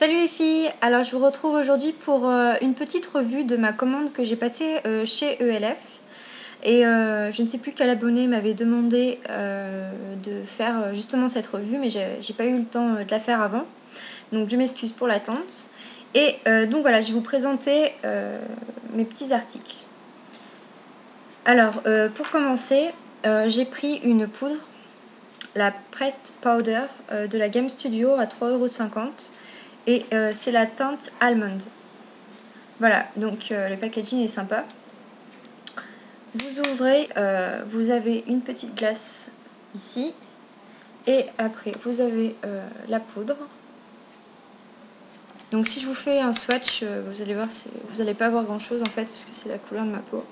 Salut les filles, alors je vous retrouve aujourd'hui pour une petite revue de ma commande que j'ai passée chez ELF. Et je ne sais plus quel abonné m'avait demandé de faire justement cette revue, mais j'ai pas eu le temps de la faire avant. Donc je m'excuse pour l'attente. Et donc voilà, je vais vous présenter mes petits articles. Alors pour commencer, j'ai pris une poudre, la Pressed Powder de la Game Studio à 3,50 €. Et c'est la teinte Almond. Voilà, donc le packaging est sympa. Vous ouvrez, vous avez une petite glace ici. Et après, vous avez la poudre. Donc si je vous fais un swatch, vous allez voir, vous n'allez pas voir grand chose en fait, parce que c'est la couleur de ma peau.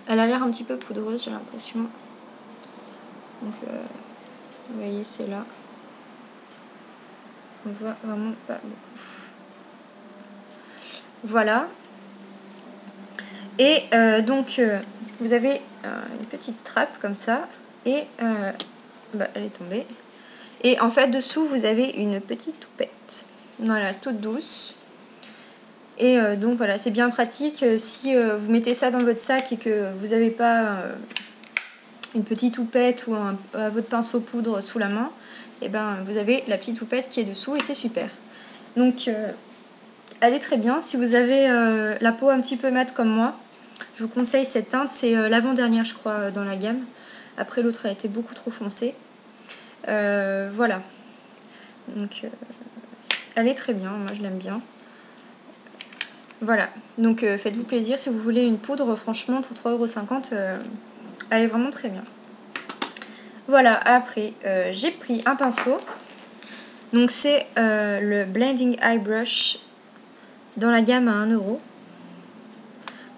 Elle a l'air un petit peu poudreuse, j'ai l'impression. Donc vous voyez, c'est là. On voit vraiment pas beaucoup. Voilà. Et donc, vous avez une petite trappe comme ça. Et elle est tombée. Et en fait, dessous, vous avez une petite toupette. Voilà, toute douce. Et donc, voilà, c'est bien pratique. Si vous mettez ça dans votre sac et que vous n'avez pas une petite toupette ou votre pinceau poudre sous la main, et ben vous avez la petite toupette qui est dessous et c'est super. Donc elle est très bien. Si vous avez la peau un petit peu mate comme moi, je vous conseille cette teinte. C'est l'avant-dernière je crois dans la gamme. Après l'autre elle était beaucoup trop foncée. Voilà. Donc elle est très bien, moi je l'aime bien. Voilà, donc faites-vous plaisir si vous voulez une poudre, franchement pour 3,50 €, elle est vraiment très bien. Voilà, après j'ai pris un pinceau. Donc c'est le Blending Eye Brush dans la gamme à 1 €.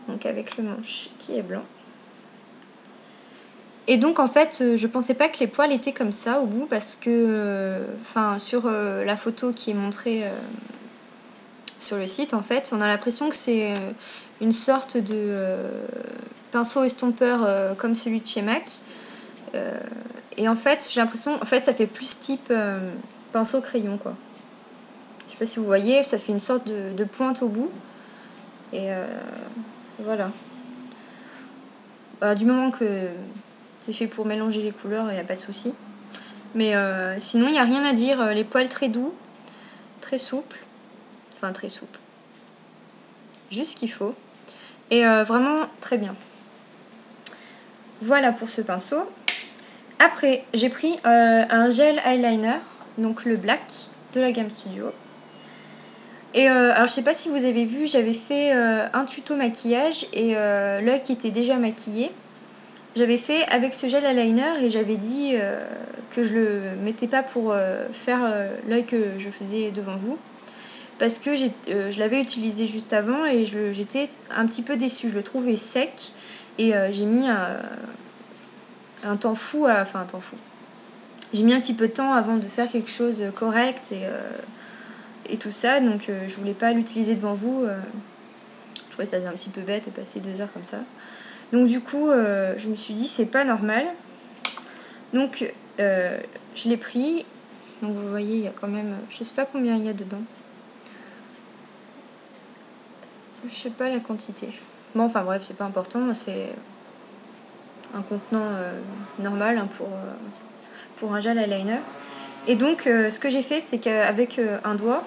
Donc avec le manche qui est blanc. Et donc en fait je pensais pas que les poils étaient comme ça au bout, parce que sur la photo qui est montrée sur le site, en fait on a l'impression que c'est une sorte de pinceau estompeur comme celui de chez MAC. Et en fait j'ai l'impression, en fait ça fait plus type pinceau crayon quoi. Je sais pas si vous voyez, ça fait une sorte de pointe au bout. Et voilà. Du moment que c'est fait pour mélanger les couleurs, il n'y a pas de souci. Mais sinon il n'y a rien à dire. Les poils très doux, très souples. Enfin très souples. Juste ce qu'il faut. Et vraiment très bien. Voilà pour ce pinceau. Après, j'ai pris un gel eyeliner, donc le Black de la Game Studio. Et alors je sais pas si vous avez vu, j'avais fait un tuto maquillage et l'œil qui était déjà maquillé, j'avais fait avec ce gel eyeliner et j'avais dit que je le mettais pas pour faire l'œil que je faisais devant vous, parce que je l'avais utilisé juste avant et j'étais un petit peu déçue, je le trouvais sec et j'ai mis un temps fou, un temps fou. J'ai mis un petit peu de temps avant de faire quelque chose de correct et tout ça, donc je voulais pas l'utiliser devant vous. Je trouvais ça un petit peu bête de passer 2 heures comme ça. Donc du coup, je me suis dit c'est pas normal. Donc je l'ai pris. Donc vous voyez, il y a quand même, je sais pas combien il y a dedans. Je sais pas la quantité. Bon, enfin bref, c'est pas important, c'est un contenant normal hein, pour un gel eyeliner. Et donc ce que j'ai fait, c'est qu'avec un doigt,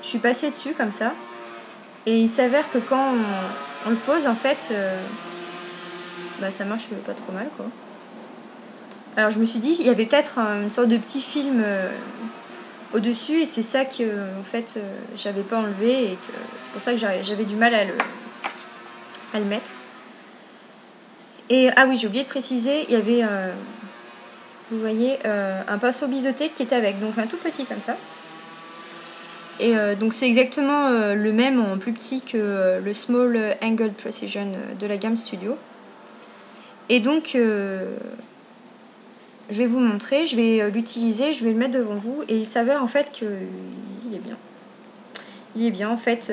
je suis passée dessus comme ça. Et il s'avère que quand on le pose, en fait, ça marche pas trop mal, quoi. Alors je me suis dit, il y avait peut-être une sorte de petit film au-dessus, et c'est ça que, en fait, j'avais pas enlevé, et que c'est pour ça que j'avais du mal à le mettre. Et ah oui, j'ai oublié de préciser, il y avait, vous voyez, un pinceau biseauté qui était avec, donc un tout petit comme ça. Et donc c'est exactement le même en plus petit que le Small Angled Precision de la gamme Studio. Et donc je vais vous montrer, je vais l'utiliser, je vais le mettre devant vous, et il s'avère en fait qu'il est bien. Il est bien en fait,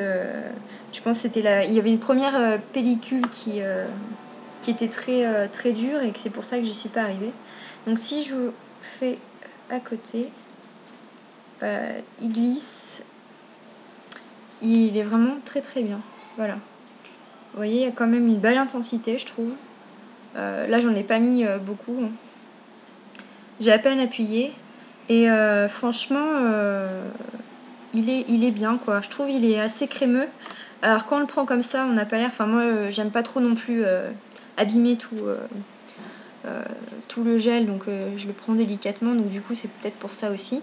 je pense que c'était il y avait une première pellicule qui était très dure et que c'est pour ça que j'y suis pas arrivée. Donc si je vous fais à côté. Il glisse. Il est vraiment très très bien. Voilà. Vous voyez, il y a quand même une belle intensité, je trouve. Là, j'en ai pas mis beaucoup. J'ai à peine appuyé. Et franchement, il est bien, quoi. Je trouve il est assez crémeux. Alors, quand on le prend comme ça, on n'a pas l'air... Enfin, moi, j'aime pas trop non plus abîmer tout le gel. Donc, je le prends délicatement. Donc, du coup, c'est peut-être pour ça aussi.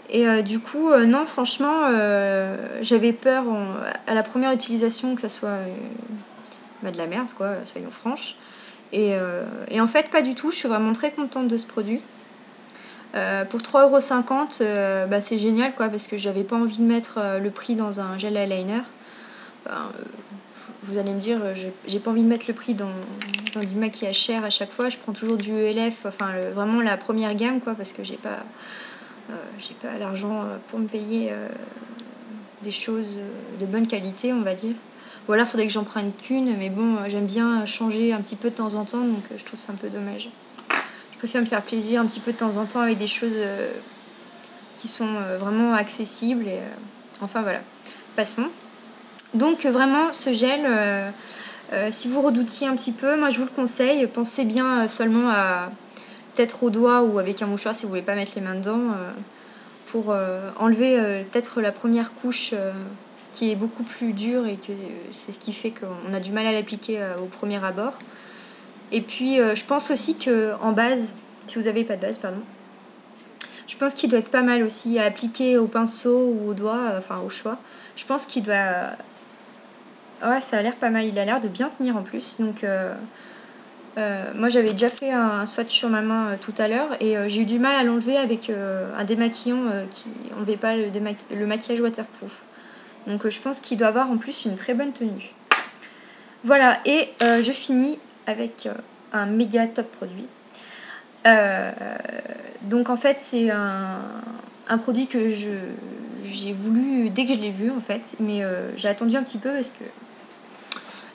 Et du coup, non, franchement, j'avais peur à la première utilisation que ça soit de la merde, quoi, soyons franches. Et en fait, pas du tout, je suis vraiment très contente de ce produit. Pour 3,50 €, c'est génial, quoi, parce que j'avais pas envie de mettre le prix dans un gel eyeliner. Vous allez me dire, j'ai pas envie de mettre le prix dans du maquillage cher à chaque fois. Je prends toujours du ELF, enfin vraiment la première gamme, quoi, parce que j'ai pas l'argent pour me payer des choses de bonne qualité, on va dire. Ou alors il faudrait que j'en prenne qu'une, mais bon, j'aime bien changer un petit peu de temps en temps, donc je trouve ça un peu dommage. Je préfère me faire plaisir un petit peu de temps en temps avec des choses qui sont vraiment accessibles. Et, enfin voilà, passons. Donc vraiment, ce gel, si vous redoutiez un petit peu, moi je vous le conseille. Pensez bien seulement à peut-être au doigt ou avec un mouchoir si vous ne voulez pas mettre les mains dedans. Pour enlever peut-être la première couche qui est beaucoup plus dure et que c'est ce qui fait qu'on a du mal à l'appliquer au premier abord. Et puis je pense aussi qu'en base, si vous n'avez pas de base, pardon, je pense qu'il doit être pas mal aussi à appliquer au pinceau ou au doigt, enfin au choix. Je pense qu'il doit... Ouais, ça a l'air pas mal, il a l'air de bien tenir en plus. Donc moi j'avais déjà fait un swatch sur ma main tout à l'heure et j'ai eu du mal à l'enlever avec un démaquillant qui n'enlevait pas le maquillage waterproof. Donc je pense qu'il doit avoir en plus une très bonne tenue. Voilà, et je finis avec un méga top produit. Donc en fait c'est un produit que j'ai voulu dès que je l'ai vu en fait, mais j'ai attendu un petit peu parce que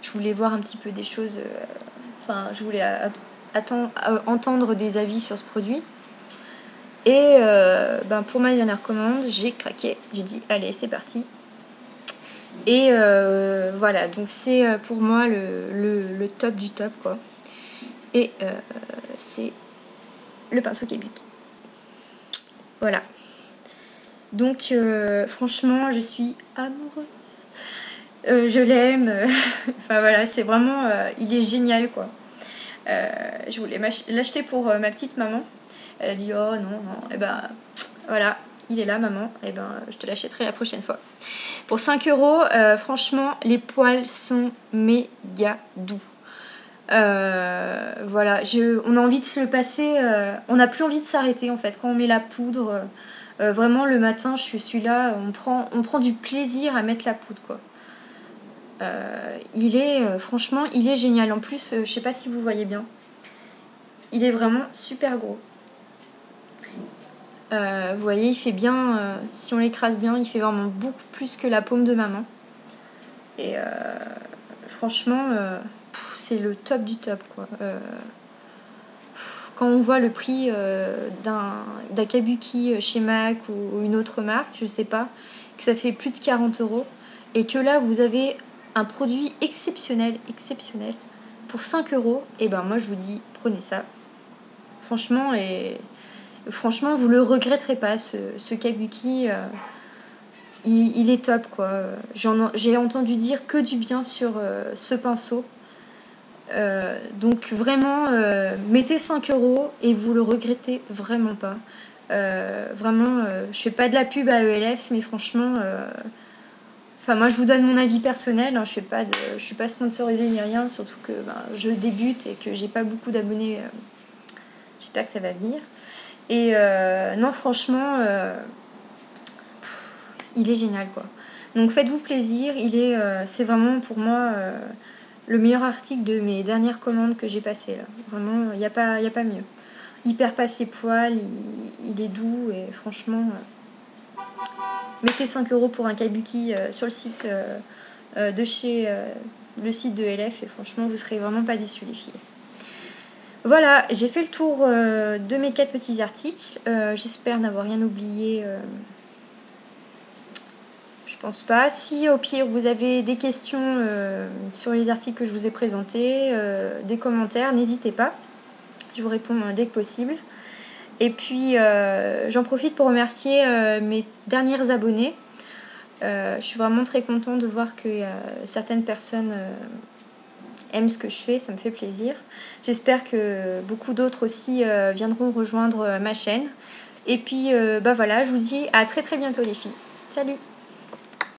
je voulais voir un petit peu des choses... Enfin, je voulais entendre des avis sur ce produit. Et pour ma dernière commande, j'ai craqué. J'ai dit, allez, c'est parti. Et voilà, donc c'est pour moi le top du top, quoi. Et c'est le pinceau Kabuki. Voilà. Donc, franchement, je suis amoureuse. Je l'aime. Enfin, voilà, c'est vraiment... il est génial, quoi. Je voulais l'acheter pour ma petite maman. Elle a dit oh non, et voilà, il est là maman, et je te l'achèterai la prochaine fois. Pour 5 €, franchement les poils sont méga doux. Voilà, on a envie de se le passer, on n'a plus envie de s'arrêter en fait quand on met la poudre. Vraiment le matin je suis là, on prend du plaisir à mettre la poudre, quoi. Franchement, il est génial. En plus, je sais pas si vous voyez bien. Il est vraiment super gros. Vous voyez, il fait bien, si on l'écrase bien, il fait vraiment beaucoup plus que la paume de ma main. Et franchement, c'est le top du top, quoi. Quand on voit le prix d'un Kabuki chez MAC ou une autre marque, je sais pas, que ça fait plus de 40 €, et que là, vous avez un produit exceptionnel, pour 5 €, et moi je vous dis, prenez ça. Franchement, vous le regretterez pas, ce Kabuki, il est top, quoi. J'ai entendu dire que du bien sur ce pinceau. Donc vraiment, mettez 5 € et vous le regrettez vraiment pas. Vraiment, je fais pas de la pub à ELF, mais franchement... Enfin, moi, je vous donne mon avis personnel. Hein, je suis pas sponsorisée ni rien, surtout que je débute et que j'ai pas beaucoup d'abonnés. J'espère que ça va venir. Et non, franchement, il est génial, quoi. Donc, faites-vous plaisir. C'est vraiment pour moi le meilleur article de mes dernières commandes que j'ai passées. Là. Vraiment, il n'y a pas mieux. Il perd pas ses poils, il est doux et franchement... Mettez 5 € pour un Kabuki sur le site de chez le site de LF et franchement vous serez vraiment pas déçus, les filles. Voilà, j'ai fait le tour de mes 4 petits articles. J'espère n'avoir rien oublié. Je pense pas. Si au pire vous avez des questions sur les articles que je vous ai présentés, des commentaires, n'hésitez pas. Je vous réponds dès que possible. Et puis j'en profite pour remercier mes dernières abonnées. Je suis vraiment très contente de voir que certaines personnes aiment ce que je fais, ça me fait plaisir. J'espère que beaucoup d'autres aussi viendront rejoindre ma chaîne. Et puis voilà, je vous dis à très très bientôt les filles. Salut!